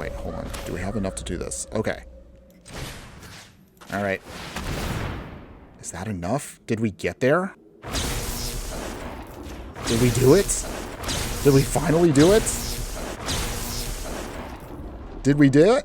Wait, hold on. Do we have enough to do this? Okay. All right. Is that enough? Did we get there? Did we do it? Did we finally do it? Did we do it?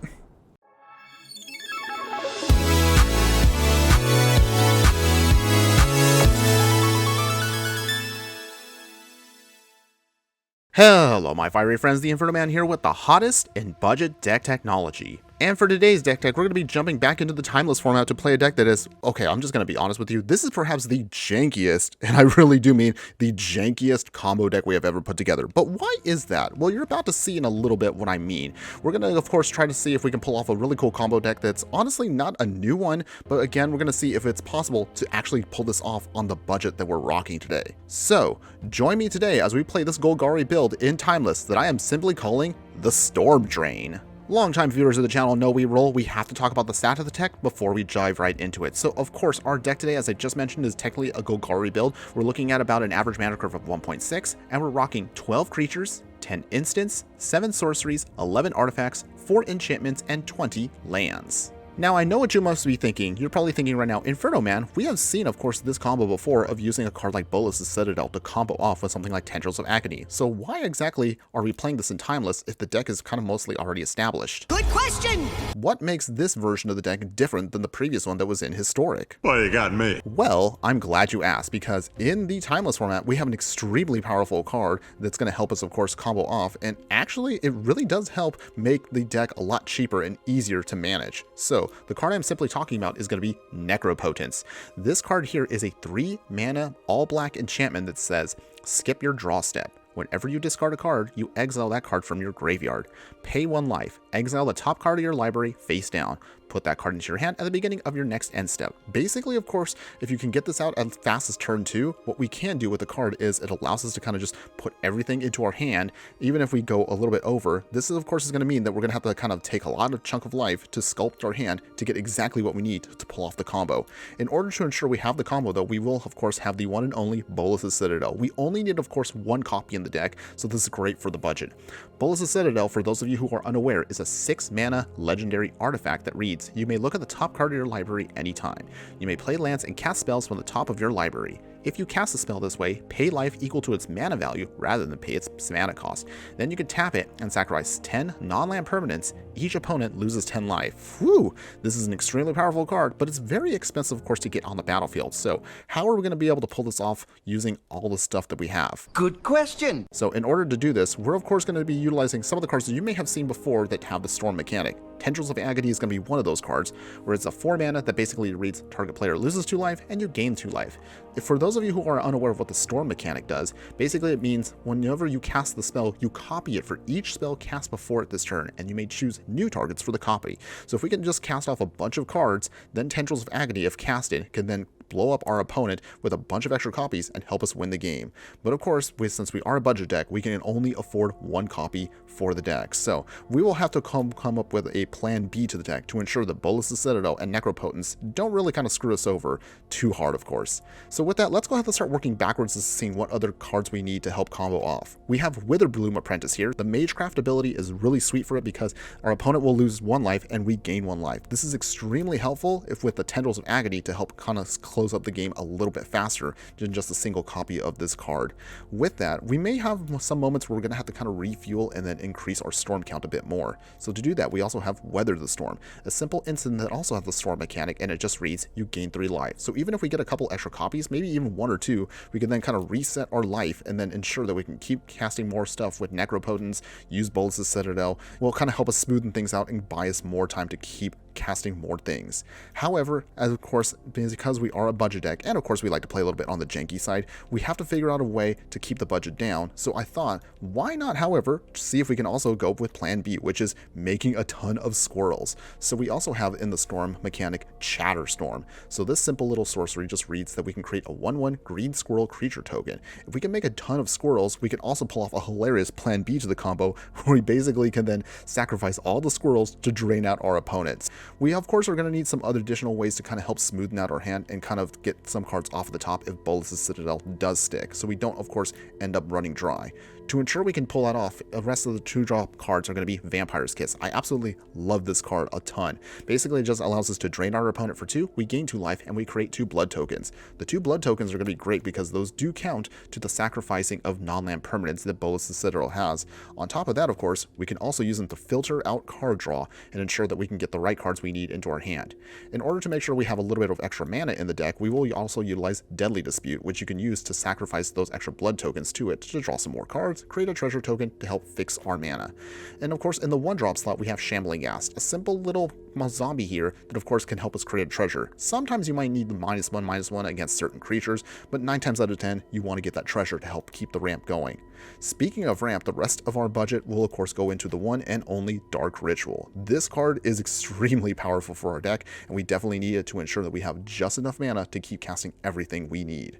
Hello my fiery friends, the Infernoman here with the hottest in budget deck technology. And for today's deck tech, we're going to be jumping back into the timeless format to play a deck that is, okay, I'm just going to be honest with you, this is perhaps the jankiest, and I really do mean the jankiest combo deck we have ever put together. But why is that? Well, you're about to see in a little bit what I mean. We're going to, of course, try to see if we can pull off a really cool combo deck that's honestly not a new one, but again, we're going to see if it's possible to actually pull this off on the budget that we're rocking today. So, join me today as we play this Golgari build in Timeless that I am simply calling the Storm Drain. Longtime viewers of the channel know we have to talk about the stat of the tech before we dive right into it. So of course, our deck today, as I just mentioned, is technically a Golgari build. We're looking at about an average mana curve of 1.6, and we're rocking 12 creatures, 10 instants, 7 sorceries, 11 artifacts, 4 enchantments, and 20 lands. Now, I know what you must be thinking. You're probably thinking right now, Infernoman, we have seen, of course, this combo before of using a card like Bolas' Citadel to combo off with something like Tendrils of Agony. So why exactly are we playing this in Timeless if the deck is kind of mostly already established? Good question! What makes this version of the deck different than the previous one that was in Historic? Well, you got me. Well, I'm glad you asked, because in the Timeless format, we have an extremely powerful card that's going to help us, of course, combo off, and actually, it really does help make the deck a lot cheaper and easier to manage. So, the card I'm simply talking about is going to be Necropotence. This card here is a 3-mana all-black enchantment that says, skip your draw step. Whenever you discard a card, you exile that card from your graveyard. Pay 1 life. Exile the top card of your library face down. Put that card into your hand at the beginning of your next end step. Basically, of course, if you can get this out as fast as turn 2, what we can do with the card is it allows us to kind of just put everything into our hand, even if we go a little bit over. This is, of course, is going to mean that we're going to have to kind of take a lot of chunk of life to sculpt our hand to get exactly what we need to pull off the combo. In order to ensure we have the combo, though, we will, of course, have the one and only Bolas' Citadel. We only need, of course, 1 copy in the deck, so this is great for the budget. Bolas' Citadel, for those of you who are unaware, is a 6-mana legendary artifact that reads, you may look at the top card of your library anytime. You may play lands and cast spells from the top of your library. If you cast a spell this way, pay life equal to its mana value rather than pay its mana cost. Then you can tap it and sacrifice 10 non-land permanents. Each opponent loses 10 life. Whew! This is an extremely powerful card, but it's very expensive, of course, to get on the battlefield. So how are we going to be able to pull this off using all the stuff that we have? Good question! So in order to do this, we're of course going to be utilizing some of the cards that you may have seen before that have the Storm mechanic. Tendrils of Agony is going to be one of those cards, where it's a 4-mana that basically reads target player loses 2 life and you gain 2 life. For those of you who are unaware of what the Storm mechanic does, basically it means whenever you cast the spell, you copy it for each spell cast before it this turn, and you may choose new targets for the copy. So if we can just cast off a bunch of cards, then Tendrils of Agony, if casted, can then blow up our opponent with a bunch of extra copies and help us win the game. But of course, since we are a budget deck, we can only afford 1 copy for the deck. So we will have to come up with a plan B to the deck to ensure that Bolas' Citadel and Necropotence don't really kind of screw us over too hard, of course. So with that, let's go ahead and start working backwards to seeing what other cards we need to help combo off. We have Witherbloom Apprentice here. The Magecraft ability is really sweet for it because our opponent will lose 1 life and we gain 1 life. This is extremely helpful if with the Tendrils of Agony to help kind of close up the game a little bit faster than just a single copy of this card. With that, we may have some moments where we're going to have to kind of refuel and then increase our storm count a bit more. So to do that, we also have Weather the Storm, a simple instant that also has the storm mechanic, and it just reads, you gain 3 life. So even if we get a couple extra copies, maybe even 1 or 2, we can then kind of reset our life and then ensure that we can keep casting more stuff with Necropotence, use Bolas' Citadel, will kind of help us smoothen things out and buy us more time to keep casting more things. However, as of course, because we are a budget deck, and of course we like to play a little bit on the janky side, we have to figure out a way to keep the budget down. So I thought, why not, however, see if we can also go with plan B, which is making a ton of squirrels. So we also have in the storm mechanic Chatter Storm. So this simple little sorcery just reads that we can create a 1/1 green squirrel creature token. If we can make a ton of squirrels, we can also pull off a hilarious plan B to the combo, where we basically can then sacrifice all the squirrels to drain out our opponents. We of course are going to need some other additional ways to kind of help smoothen out our hand and kind of get some cards off the top if Bolas' Citadel does stick, so we don't of course end up running dry. To ensure we can pull that off, the rest of the 2-drop cards are going to be Vampire's Kiss. I absolutely love this card a ton. Basically, it just allows us to drain our opponent for 2, we gain 2 life, and we create 2 blood tokens. The 2 blood tokens are going to be great because those do count to the sacrificing of non-land permanents that Bolas the Citadel has. On top of that, of course, we can also use them to filter out card draw and ensure that we can get the right cards we need into our hand. In order to make sure we have a little bit of extra mana in the deck, we will also utilize Deadly Dispute, which you can use to sacrifice those extra blood tokens to it to draw some more cards, create a treasure token to help fix our mana. And of course, in the 1-drop slot, we have Shambling Ghast, a simple little zombie here that of course can help us create a treasure. Sometimes you might need the -1/-1 against certain creatures, but 9 times out of 10, you want to get that treasure to help keep the ramp going. Speaking of ramp, the rest of our budget will of course go into the one and only Dark Ritual. This card is extremely powerful for our deck, and we definitely need it to ensure that we have just enough mana to keep casting everything we need.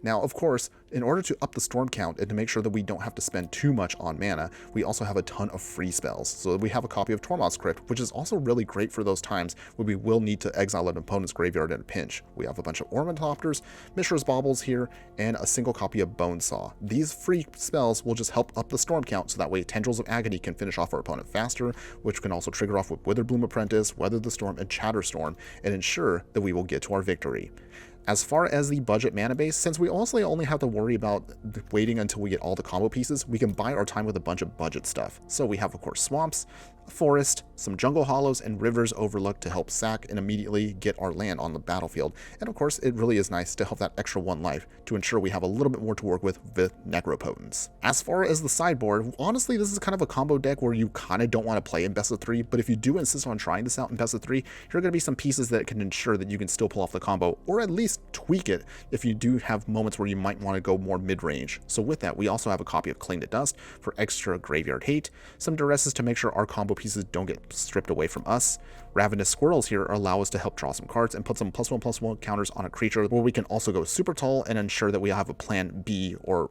Now, of course, in order to up the storm count and to make sure that we don't have to spend too much on mana, we also have a ton of free spells. So we have a copy of Tormod's Crypt, which is also really great for those times when we will need to exile an opponent's graveyard in a pinch. We have a bunch of Ornithopters, Mishra's Baubles here, and a single copy of Bonesaw. These free spells will just help up the storm count so that way Tendrils of Agony can finish off our opponent faster, which can also trigger off with Witherbloom Apprentice, Weather the Storm, and Chatterstorm, and ensure that we will get to our victory. As far as the budget mana base, since we also only have to worry about waiting until we get all the combo pieces, we can buy our time with a bunch of budget stuff. So we have, of course, Swamps, a Forest, some Jungle Hollows, and Rivers Overlook to help sack and immediately get our land on the battlefield. And of course, it really is nice to have that extra 1 life to ensure we have a little bit more to work with Necropotence. As far as the sideboard, honestly, this is kind of a combo deck where you kind of don't want to play in best of 3, but if you do insist on trying this out in best of 3, here are going to be some pieces that can ensure that you can still pull off the combo, or at least tweak it if you do have moments where you might want to go more mid-range. So with that, we also have a copy of Cling to Dust for extra graveyard hate, some Duresses to make sure our combo pieces don't get stripped away from us. Ravenous Squirrels here allow us to help draw some cards and put some +1/+1 counters on a creature, where we can also go super tall and ensure that we have a plan B, or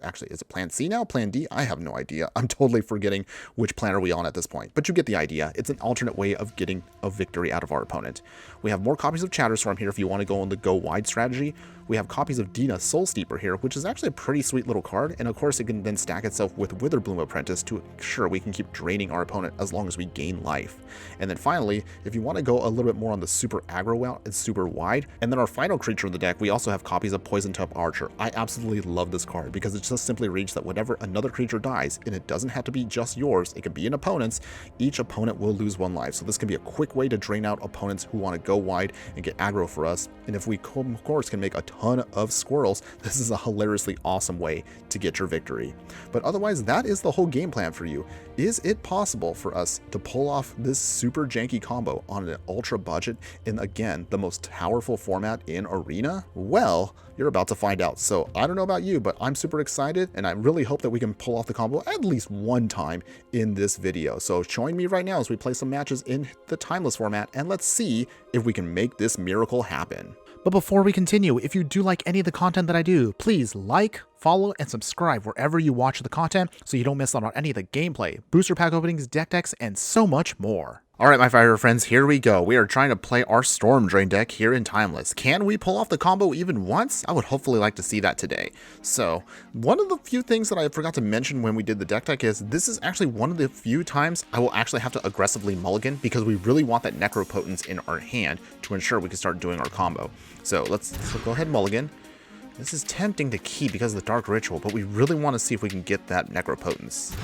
actually, is it plan C now? Plan D? I have no idea. I'm totally forgetting which plan are we on at this point, but you get the idea. It's an alternate way of getting a victory out of our opponent. We have more copies of Chatterstorm here if you want to go on the go wide strategy. We have copies of Dina Soul Steeper here, which is actually a pretty sweet little card, and of course it can then stack itself with Witherbloom Apprentice to ensure we can keep draining our opponent as long as we gain life. And then finally, if you want to go a little bit more on the super aggro route, it's super wide. And then our final creature in the deck, we also have copies of Poison Tub Archer. I absolutely love this card because it just simply reads that whenever another creature dies, and it doesn't have to be just yours, it can be an opponent's, each opponent will lose 1 life. So this can be a quick way to drain out opponents who want to go wide and get aggro for us. And if we, of course, can make a ton of squirrels, this is a hilariously awesome way to get your victory. But otherwise, that is the whole game plan for you. Is it possible for us to pull off this super janky combo on an ultra budget in, again, the most powerful format in Arena? Well, you're about to find out. So I don't know about you, but I'm super excited, and I really hope that we can pull off the combo at least one time in this video. So join me right now as we play some matches in the Timeless format, and let's see if we can make this miracle happen. But before we continue, if you do like any of the content that I do, please like, follow, and subscribe wherever you watch the content so you don't miss out on any of the gameplay, booster pack openings, deck decks, and so much more. Alright, my fire friends, here we go. We are trying to play our Storm Drain deck here in Timeless. Can we pull off the combo even once? I would hopefully like to see that today. So, one of the few things that I forgot to mention when we did the deck is this is actually one of the few times I will actually have to aggressively mulligan because we really want that Necropotence in our hand to ensure we can start doing our combo. So let's go ahead and mulligan. This is tempting to keep because of the Dark Ritual, but we really want to see if we can get that Necropotence.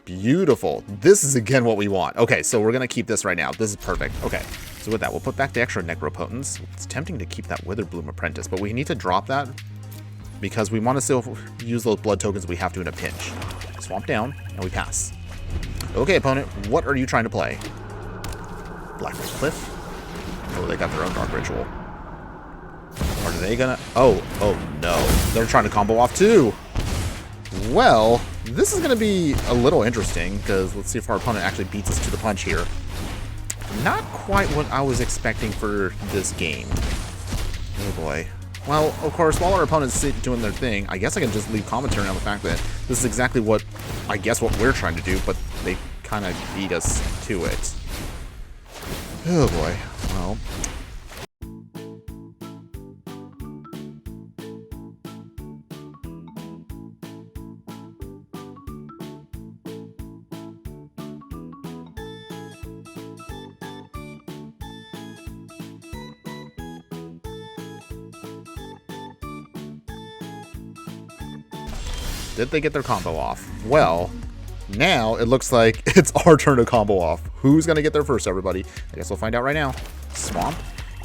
Beautiful. This is again what we want. Okay, so we're going to keep this right now. This is perfect. Okay, so with that, we'll put back the extra Necropotence. It's tempting to keep that Witherbloom Apprentice, but we need to drop that because we want to still use those blood tokens we have to in a pinch. Swamp down, and we pass. Okay, opponent, what are you trying to play? Blackwood Cliff? Oh, they got their own Dark Ritual. Are they gonna... Oh no. They're trying to combo off too. Well, this is going to be a little interesting, because let's see if our opponent actually beats us to the punch here. Not quite what I was expecting for this game. Oh boy. Well, of course, while our opponent's doing their thing, I guess I can just leave commentary on the fact that this is exactly what, I guess, what we're trying to do, but they kind of beat us to it. Oh boy. Well... Did they get their combo off? Well, now it looks like it's our turn to combo off. Who's going to get there first, everybody? I guess we'll find out right now. Swamp.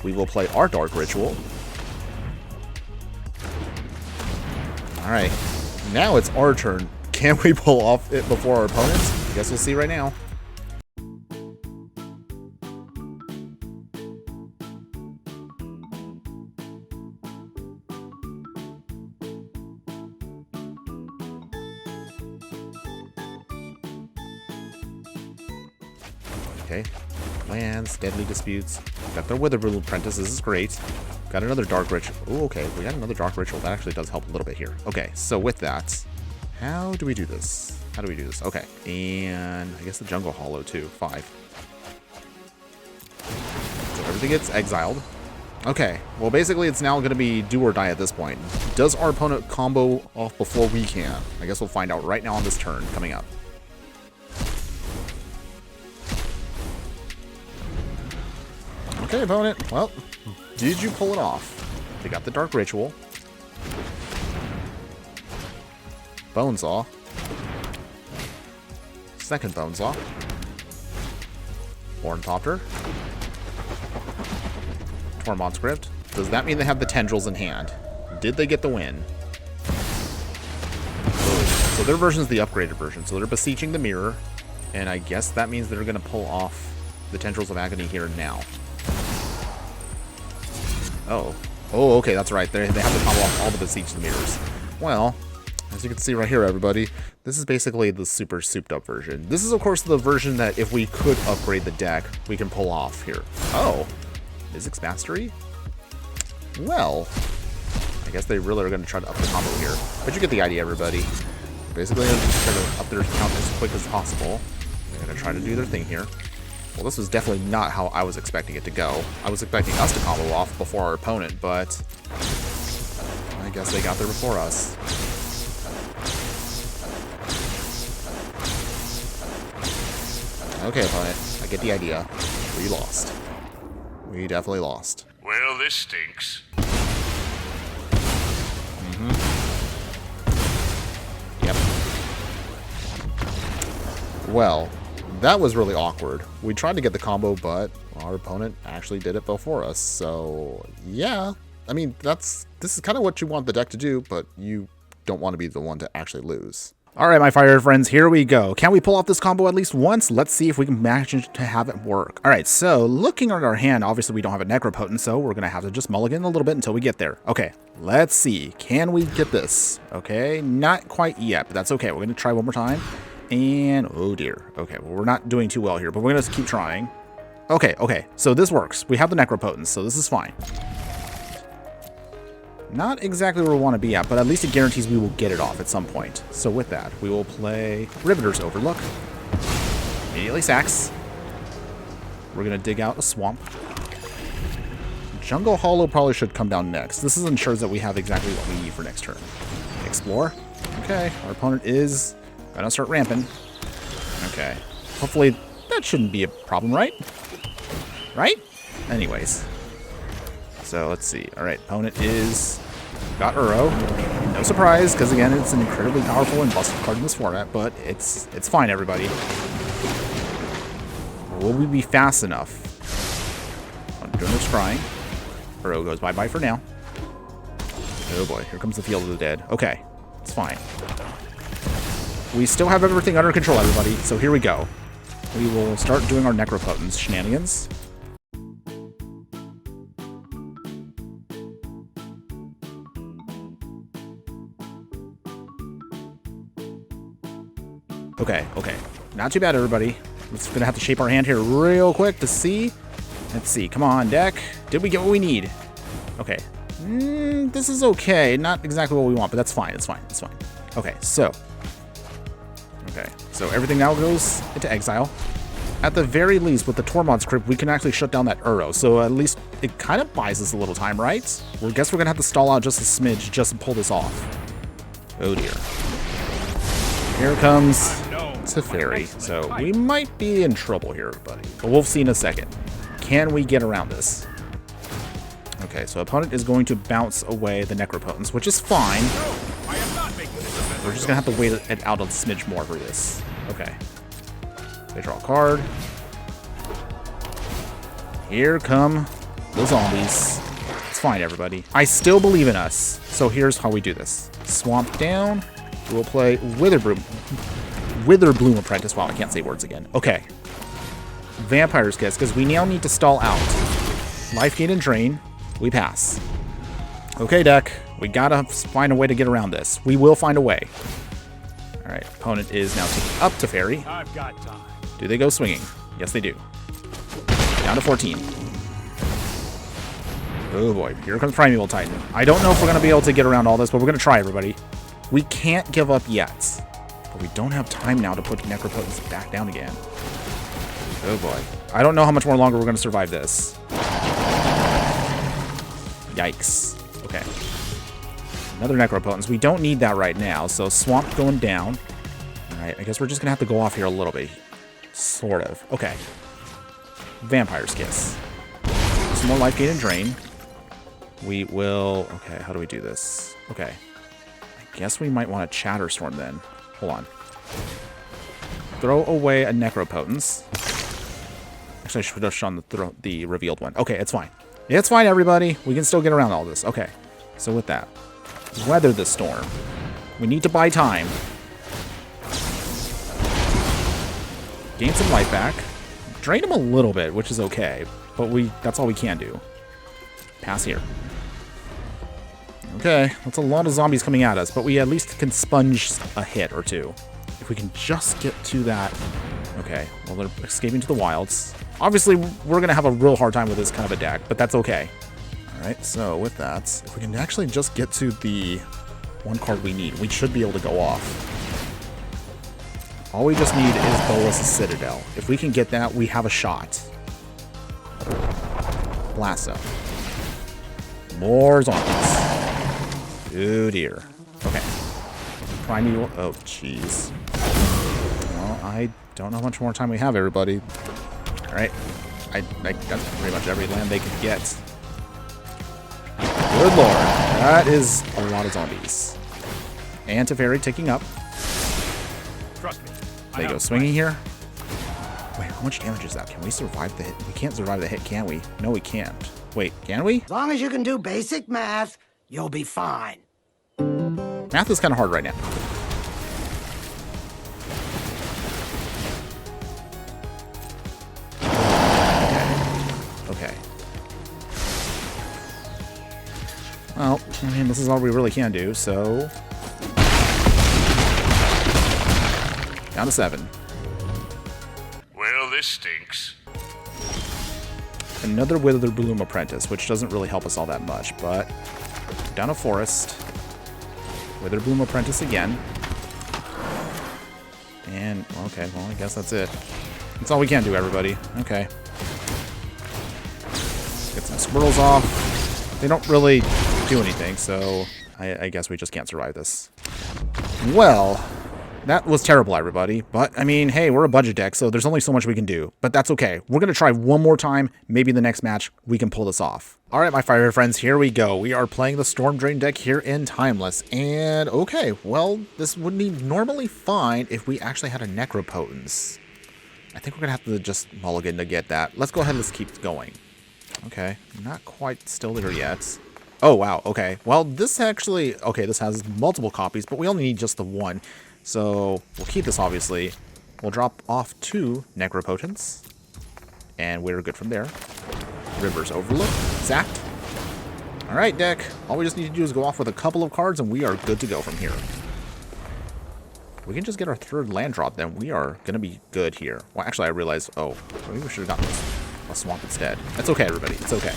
We will play our Dark Ritual. Alright. Now it's our turn. Can we pull off it before our opponents? I guess we'll see right now. Okay, lands, deadly disputes. Got their Witherblue Apprentice. This is great. Got another Dark Ritual. Oh, okay, we got another Dark Ritual. That actually does help a little bit here. Okay, so with that, how do we do this? How do we do this? Okay, and I guess the Jungle Hollow too. 5. So everything gets exiled. Okay, well basically it's now going to be do or die at this point. Does our opponent combo off before we can? I guess we'll find out right now on this turn coming up. Okay, opponent. Well, did you pull it off? They got the Dark Ritual. Bonesaw. Second Bonesaw. Ornithopter. Tormod's Script. Does that mean they have the Tendrils in hand? Did they get the win? So their version is the upgraded version. So they're beseeching the mirror. And I guess that means they're going to pull off the Tendrils of Agony here now. Oh. Oh, okay, that's right. They have to combo off all the Beseech the Mirrors. Well, as you can see right here, everybody, this is basically the super souped-up version. This is, of course, the version that if we could upgrade the deck, we can pull off here. Oh. Mizzix Mastery? Well, I guess they really are going to try to up the combo here. But you get the idea, everybody. Basically, they're just trying to up their count as quick as possible. They're going to try to do their thing here. Well, this was definitely not how I was expecting it to go. I was expecting us to combo off before our opponent, but I guess they got there before us. Okay, opponent, I get the idea. We lost. We definitely lost. Well, this stinks. Yep. Well, that was really awkward. We tried to get the combo, but our opponent actually did it before us. So, yeah. I mean, this is kind of what you want the deck to do, but you don't want to be the one to actually lose. All right, my fire friends, here we go. Can we pull off this combo at least once? Let's see if we can manage to have it work. All right, so looking at our hand, obviously we don't have a Necropotent, so we're going to have to just mulligan a little bit until we get there. Okay, let's see. Can we get this? Okay, not quite yet, but that's okay. We're going to try one more time. And, oh dear. Okay, well, we're not doing too well here, but we're going to keep trying. Okay, so this works. We have the Necropotence, so this is fine. Not exactly where we want to be at, but at least it guarantees we will get it off at some point. So with that, we will play Riveter's Overlook. Immediately sacks. We're going to dig out a swamp. Jungle Hollow probably should come down next. This ensures that we have exactly what we need for next turn. Explore. Okay, our opponent is gonna start ramping. Okay. Hopefully that shouldn't be a problem, right? Right? Anyways. So let's see. Alright, opponent is got Uro. No surprise, because again, it's an incredibly powerful and busted card in this format, but it's fine, everybody. Will we be fast enough? I'm doing no scrying. Uro goes bye-bye for now. Oh boy, here comes the Field of the Dead. Okay, it's fine. We still have everything under control, everybody, so here we go. We will start doing our Necropotence shenanigans. Okay. Not too bad, everybody. We're just gonna have to shape our hand here real quick to see. Let's see. Come on, deck. Did we get what we need? Okay. This is okay. Not exactly what we want, but that's fine. It's fine. Okay, so everything now goes into exile. At the very least, with the Tormod's Crypt, we can actually shut down that Uro. So at least it kind of buys us a little time, right? Well, I guess we're gonna have to stall out just a smidge just to pull this off. Oh dear. Here comes Teferi. So we might be in trouble here, everybody. But we'll see in a second. Can we get around this? Okay, so opponent is going to bounce away the Necropotence, which is fine. We're just going to have to wait it out a smidge more for this. Okay. They draw a card. Here come the zombies. It's fine, everybody. I still believe in us. So here's how we do this. Swamp down. We'll play Witherbloom Apprentice. Wow, I can't say words again. Okay. Vampire's Kiss, because we now need to stall out. Life gain and drain. We pass. Okay, deck. We gotta find a way to get around this. We will find a way. All right. Opponent is now taking up to Fairy. I've got time. Do they go swinging? Yes, they do. Down to 14. Oh boy, here comes Primeval Titan. I don't know if we're going to be able to get around all this, but we're going to try, everybody. We can't give up yet. But we don't have time now to put Necropotence back down again. Oh boy. I don't know how much more longer we're going to survive this. Yikes. Okay. Another Necropotence. We don't need that right now, so Swamp going down. Alright, I guess we're just going to have to go off here a little bit. Sort of. Okay. Vampire's Kiss. Some more life gain and drain. We will... Okay, how do we do this? Okay. I guess we might want to Chatterstorm then. Hold on. Throw away a Necropotence. Actually, I should have shown the revealed one. Okay, it's fine. It's fine, everybody. We can still get around all this. Okay. So with that, weather the storm. We need to buy time. Gain some life back. Drain him a little bit, which is okay. But that's all we can do. Pass here. Okay, that's a lot of zombies coming at us, but we at least can sponge a hit or two. If we can just get to that... Okay, well, they're escaping to the wilds. Obviously, we're going to have a real hard time with this kind of a deck, but that's okay. Alright, so with that, if we can actually just get to the one card we need, we should be able to go off. All we just need is Bolas' Citadel. If we can get that, we have a shot. Blast Zone. More zombies. Oh dear. Okay. Primeval. Oh, jeez. Well, I don't know how much more time we have, everybody. Alright. I got pretty much every land they could get. Good lord. That is a lot of zombies. And Teferi ticking up. Trust me. They go swinging here. Wait, how much damage is that? Can we survive the hit? We can't survive the hit, can we? No, we can't. Wait, can we? As long as you can do basic math, you'll be fine. Math is kind of hard right now. Okay. Well, I mean, this is all we really can do, so... Down to 7. Well, this stinks. Another Witherbloom Apprentice, which doesn't really help us all that much, but... Down a Forest. Witherbloom Apprentice again. And, okay, well, I guess that's it. That's all we can do, everybody. Okay. Get some squirrels off. They don't really do anything, so I guess we just can't survive this. Well... That was terrible, everybody. But, I mean, hey, we're a budget deck, so there's only so much we can do. But that's okay. We're going to try one more time. Maybe in the next match, we can pull this off. All right, my fire friends, here we go. We are playing the Storm Drain deck here in Timeless. And, okay, well, this would be normally fine if we actually had a Necropotence. I think we're going to have to just mulligan to get that. Let's go ahead and let's keep going. Okay, not quite still there yet. Oh, wow, okay. Well, this actually... Okay, this has multiple copies, but we only need just the one. So, we'll keep this, obviously. We'll drop off 2 Necropotence. And we're good from there. River's Overlook. Zapped. Alright, deck. All we just need to do is go off with a couple of cards, and we are good to go from here. We can just get our 3rd land drop, then we are going to be good here. Well, actually, I realized... Oh, maybe we should have gotten a Swamp instead. That's okay, everybody. It's okay.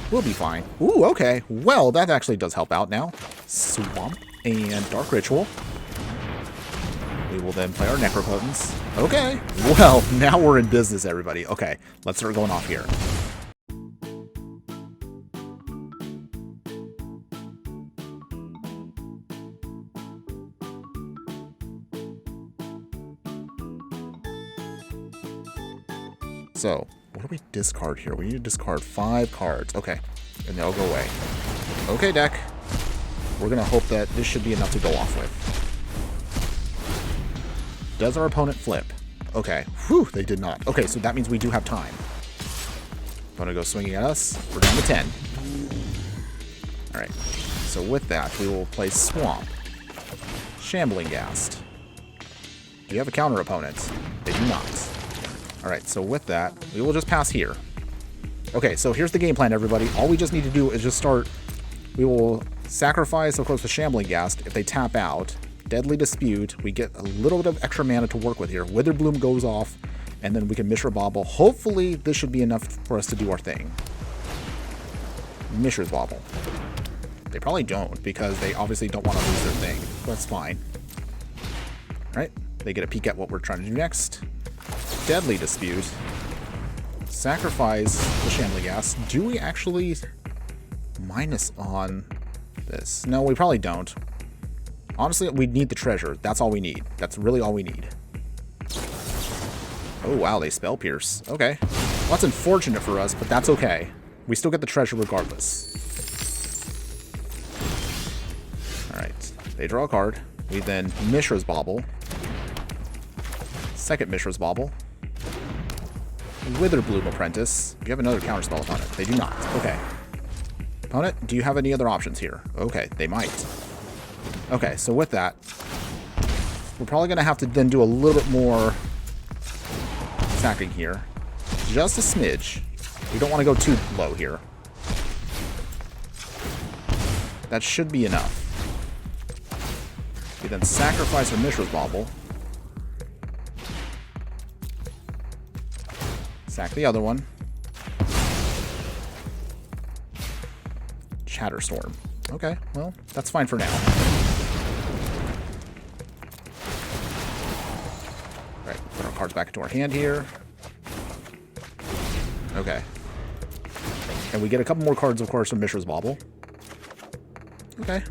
We'll be fine. Ooh, okay. Well, that actually does help out now. Swamp and Dark Ritual. We will then play our Necropotence. Okay. Well, now we're in business, everybody. Okay, let's start going off here. So, what do we discard here? We need to discard 5 cards. Okay, and they'll go away. Okay, deck. We're going to hope that this should be enough to go off with. Does our opponent flip? Okay. Whew, they did not. Okay, so that means we do have time. Opponent goes swinging at us. We're down to 10. Alright. So with that, we will play Swamp. Shambling Ghast. Do you have a counter opponent? They do not. Alright, so with that, we will just pass here. Okay, so here's the game plan, everybody. All we just need to do is just start... We will sacrifice, of course, the Shambling Ghast. If they tap out, Deadly Dispute, we get a little bit of extra mana to work with here. Wither Bloom goes off, and then we can Mishra Bobble. Hopefully, this should be enough for us to do our thing. Mishra's Bobble. They probably don't, because they obviously don't want to lose their thing. That's fine. Alright, they get a peek at what we're trying to do next. Deadly Dispute. Sacrifice the Shambling Ghast. Do we actually minus on this? No, we probably don't. Honestly, we need the treasure. That's all we need. That's really all we need. Oh, wow, they Spell Pierce. Okay. Well, that's unfortunate for us, but that's okay. We still get the treasure regardless. Alright. They draw a card. We then Mishra's Bobble. Second Mishra's Bobble. Wither Bloom Apprentice. Do you have another counterspell upon it? They do not. Okay. Opponent, do you have any other options here? Okay, they might. Okay, so with that, we're probably going to have to then do a little bit more sacking here. Just a smidge. We don't want to go too low here. That should be enough. We then sacrifice our Mishra's Bobble. Sack the other one. Chatterstorm. Okay, well, that's fine for now. Alright, put our cards back into our hand here. Okay. And we get a couple more cards, of course, from Mishra's Bobble. Okay.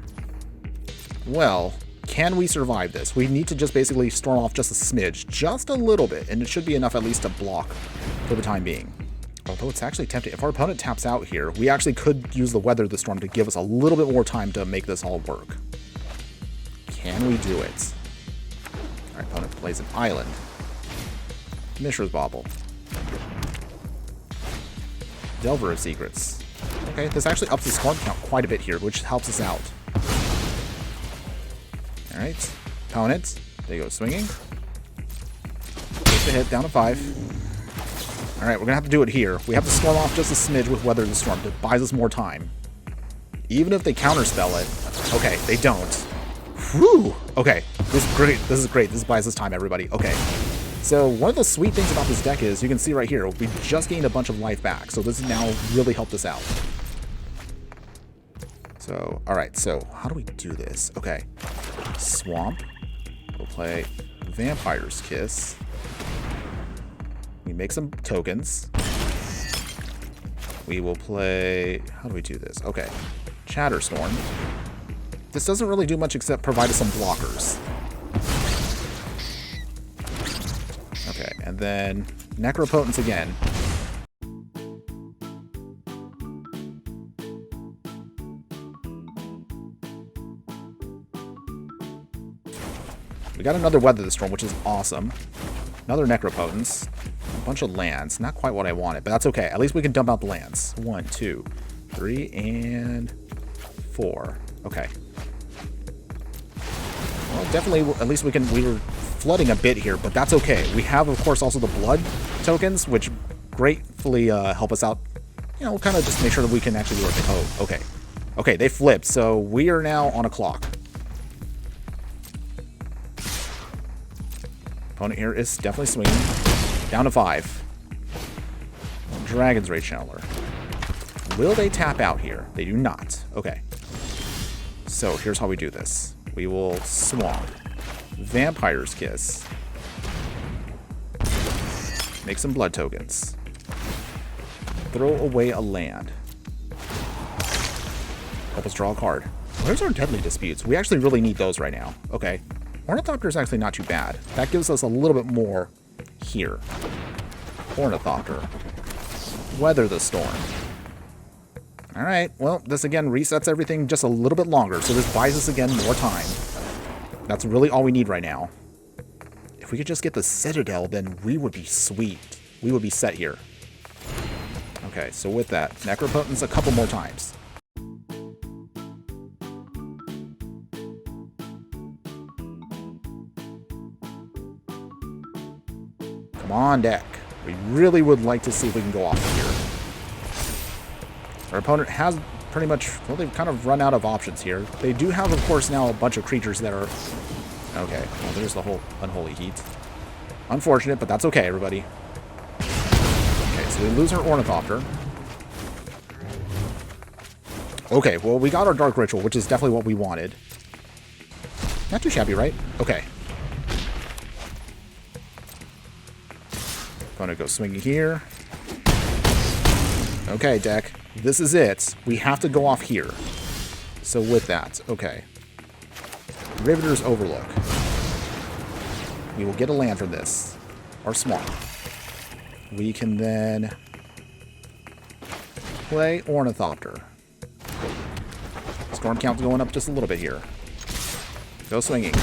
Well, can we survive this? We need to just basically storm off just a smidge, just a little bit, and it should be enough at least to block for the time being. Although it's actually tempting. If our opponent taps out here, we actually could use the Weather the Storm to give us a little bit more time to make this all work. Can we do it? Our opponent plays an island. Mishra's Bobble. Delver of Secrets. Okay, this actually ups the storm count quite a bit here, which helps us out. Alright. Opponent. They go swinging. Takes the hit, down to 5. Alright, we're going to have to do it here. We have to storm off just a smidge with Weather the Storm. It buys us more time. Even if they counterspell it. Okay, they don't. Whew! Okay, this is great. This is great. This buys us time, everybody. Okay. So, one of the sweet things about this deck is, you can see right here, we just gained a bunch of life back. So, this has now really helped us out. So, alright. So, how do we do this? Okay. Swamp. We'll play Vampire's Kiss. We make some tokens. We will play... How do we do this? Okay. Chatterstorm. This doesn't really do much except provide us some blockers. Okay, and then Necropotence again. We got another Weather the Storm, which is awesome. Another Necropotence. A bunch of lands. Not quite what I wanted, but that's okay. At least we can dump out the lands. 1, 2, 3, and 4. Okay. Well, definitely, at least we were flooding a bit here, but that's okay. We have, of course, also the blood tokens, which gratefully help us out. You know, kind of just make sure that we can actually do our thing. Oh, okay. Okay, they flipped, so we are now on a clock. Opponent here is definitely swinging. Down to 5. Dragon's Rage Channeler. Will they tap out here? They do not. Okay. So here's how we do this. We will Swamp. Vampire's Kiss. Make some blood tokens. Throw away a land. Help us draw a card. Where's our Deadly Disputes? We actually really need those right now. Okay. Ornithopter is actually not too bad. That gives us a little bit more here. Ornithopter. Weather the Storm. Alright, well, this again resets everything just a little bit longer, so this buys us again more time. That's really all we need right now. If If we could just get the Citadel, then we would be sweet. We would be set here. Okay, so with that, Necropotence a couple more times. Come on, deck. We really would like to see if we can go off here. Our opponent has pretty much, well, they've kind of run out of options here. They do have, of course, now a bunch of creatures that are... Okay, well, there's the whole Unholy Heat. Unfortunate, but that's okay, everybody. Okay, so we lose our Ornithopter. Okay, well, we got our Dark Ritual, which is definitely what we wanted. Not too shabby, right? Okay. Gonna go swinging here. Okay, deck. This is it. We have to go off here. So with that, okay. Riveter's Overlook. We will get a land from this. Or small. We can then play Ornithopter. Storm count's going up just a little bit here. Go swinging.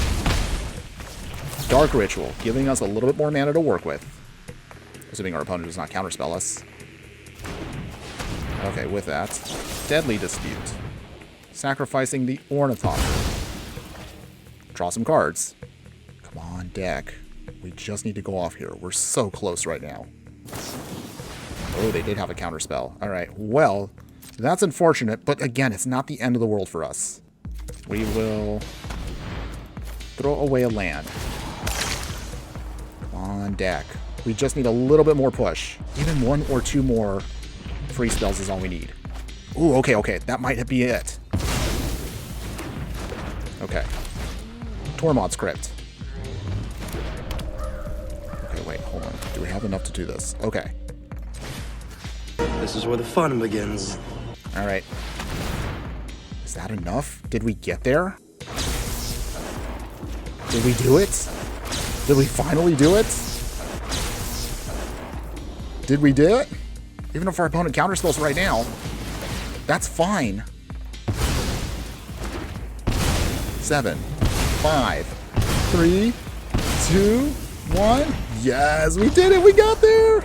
Dark Ritual, giving us a little bit more mana to work with. Assuming our opponent does not counterspell us. Okay, with that, Deadly Dispute. Sacrificing the Ornithopter. Draw some cards. Come on, deck. We just need to go off here. We're so close right now. Oh, they did have a counterspell. Alright, well, that's unfortunate, but again, it's not the end of the world for us. We will throw away a land. Come on, deck. We just need a little bit more push. Even 1 or 2 more free spells is all we need. Ooh, okay, okay. That might be it. Okay. Tormod's Crypt. Okay, wait, hold on. Do we have enough to do this? Okay. This is where the fun begins. Alright. Is that enough? Did we get there? Did we do it? Did we finally do it? Did we do it? Even if our opponent counterspells right now, that's fine. 7, 5, 3, 2, 1. Yes, we did it. We got there.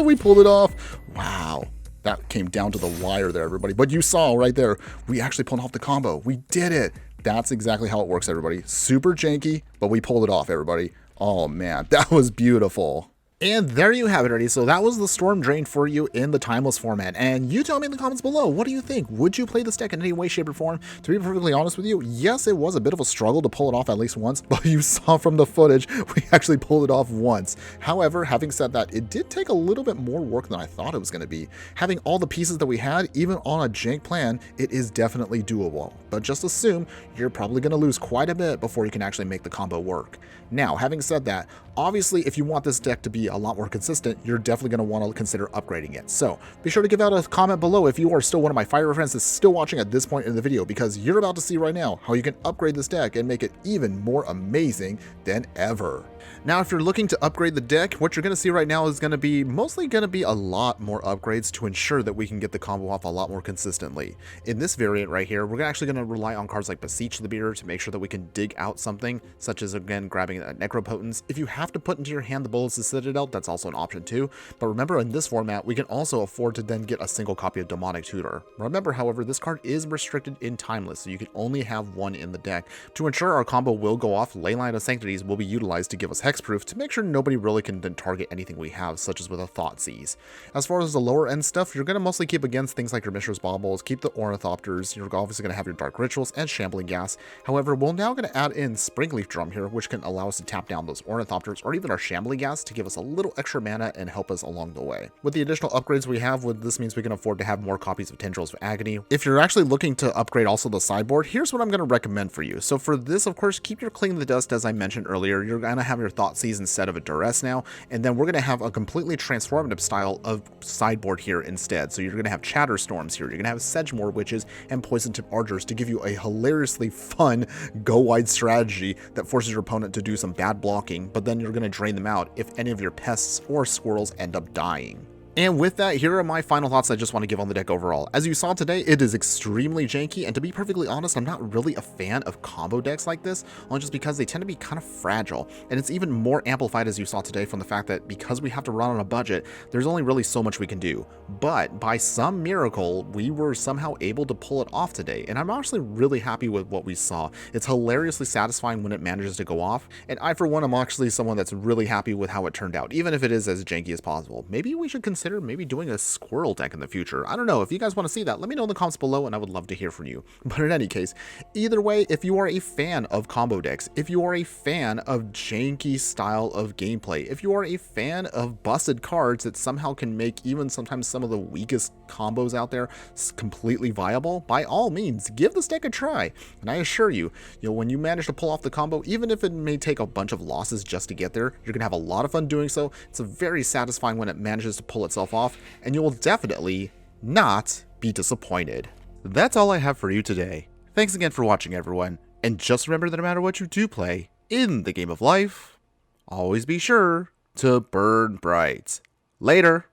We pulled it off. Wow. That came down to the wire there, everybody. But you saw right there, we actually pulled off the combo. We did it. That's exactly how it works, everybody. Super janky, but we pulled it off, everybody. Oh, man, that was beautiful. And there you have it, already. So that was the Storm Drain for you in the Timeless format. And you tell me in the comments below, what do you think? Would you play this deck in any way, shape, or form? To be perfectly honest with you, yes, it was a bit of a struggle to pull it off at least once, but you saw from the footage, we actually pulled it off once. However, having said that, it did take a little bit more work than I thought it was going to be. Having all the pieces that we had, even on a jank plan, it is definitely doable. But just assume you're probably going to lose quite a bit before you can actually make the combo work. Now, having said that, obviously, if you want this deck to be a lot more consistent, you're definitely going to want to consider upgrading it. So be sure to give out a comment below if you are still one of my fire friends that's still watching at this point in the video, because you're about to see right now how you can upgrade this deck and make it even more amazing than ever. Now, if you're looking to upgrade the deck, what you're going to see right now is mostly going to be a lot more upgrades to ensure that we can get the combo off a lot more consistently. In this variant right here, we're actually going to rely on cards like Beseech the Beater to make sure that we can dig out something, such as, again, grabbing a Necropotence. If you have to put into your hand the Bullets of Citadel, that's also an option too. But remember, in this format, we can also afford to then get a single copy of Demonic Tutor. Remember, however, this card is restricted in Timeless, so you can only have one in the deck. To ensure our combo will go off, Leyline of Sanctities will be utilized to give us hexproof to make sure nobody really can then target anything we have, such as with a Thoughtseize. As far as the lower end stuff, you're going to mostly keep against things like your Mishra's Baubles, keep the Ornithopters, you're obviously going to have your Dark Rituals and Shambling Gas. However, we're now going to add in Springleaf Drum here, which can allow us to tap down those Ornithopters or even our Shambling Gas to give us a little extra mana and help us along the way. With the additional upgrades we have, this means we can afford to have more copies of Tendrils of Agony. If you're actually looking to upgrade also the sideboard, here's what I'm going to recommend for you. So for this, of course, keep your Clean the Dust, as I mentioned earlier. You're going to have your Thoughtseize instead of a Duress now, and then we're going to have a completely transformative style of sideboard here instead. So you're going to have Chatterstorms here, you're going to have Sedgemoor Witches and Poison Tip Archers to give you a hilariously fun go-wide strategy that forces your opponent to do some bad blocking, but then you're going to drain them out if any of your pests or squirrels end up dying. And with that, here are my final thoughts I just want to give on the deck overall. As you saw today, it is extremely janky, and to be perfectly honest, I'm not really a fan of combo decks like this, only just because they tend to be kind of fragile. And it's even more amplified, as you saw today, from the fact that because we have to run on a budget, there's only really so much we can do. But by some miracle, we were somehow able to pull it off today, and I'm actually really happy with what we saw. It's hilariously satisfying when it manages to go off, and I, for one, am actually someone that's really happy with how it turned out, even if it is as janky as possible. Maybe we should consider maybe doing a squirrel deck in the future. I don't know. If you guys want to see that, let me know in the comments below, and I would love to hear from you. But in any case, either way, if you are a fan of combo decks, if you are a fan of janky style of gameplay, if you are a fan of busted cards that somehow can make even sometimes some of the weakest combos out there completely viable, by all means, give this deck a try. And I assure you, when you manage to pull off the combo, even if it may take a bunch of losses just to get there, you're going to have a lot of fun doing so. It's very satisfying when it manages to pull itself off, and you will definitely not be disappointed. That's all I have for you today. Thanks again for watching, everyone, and just remember that no matter what you do play in the game of life, always be sure to burn bright. Later!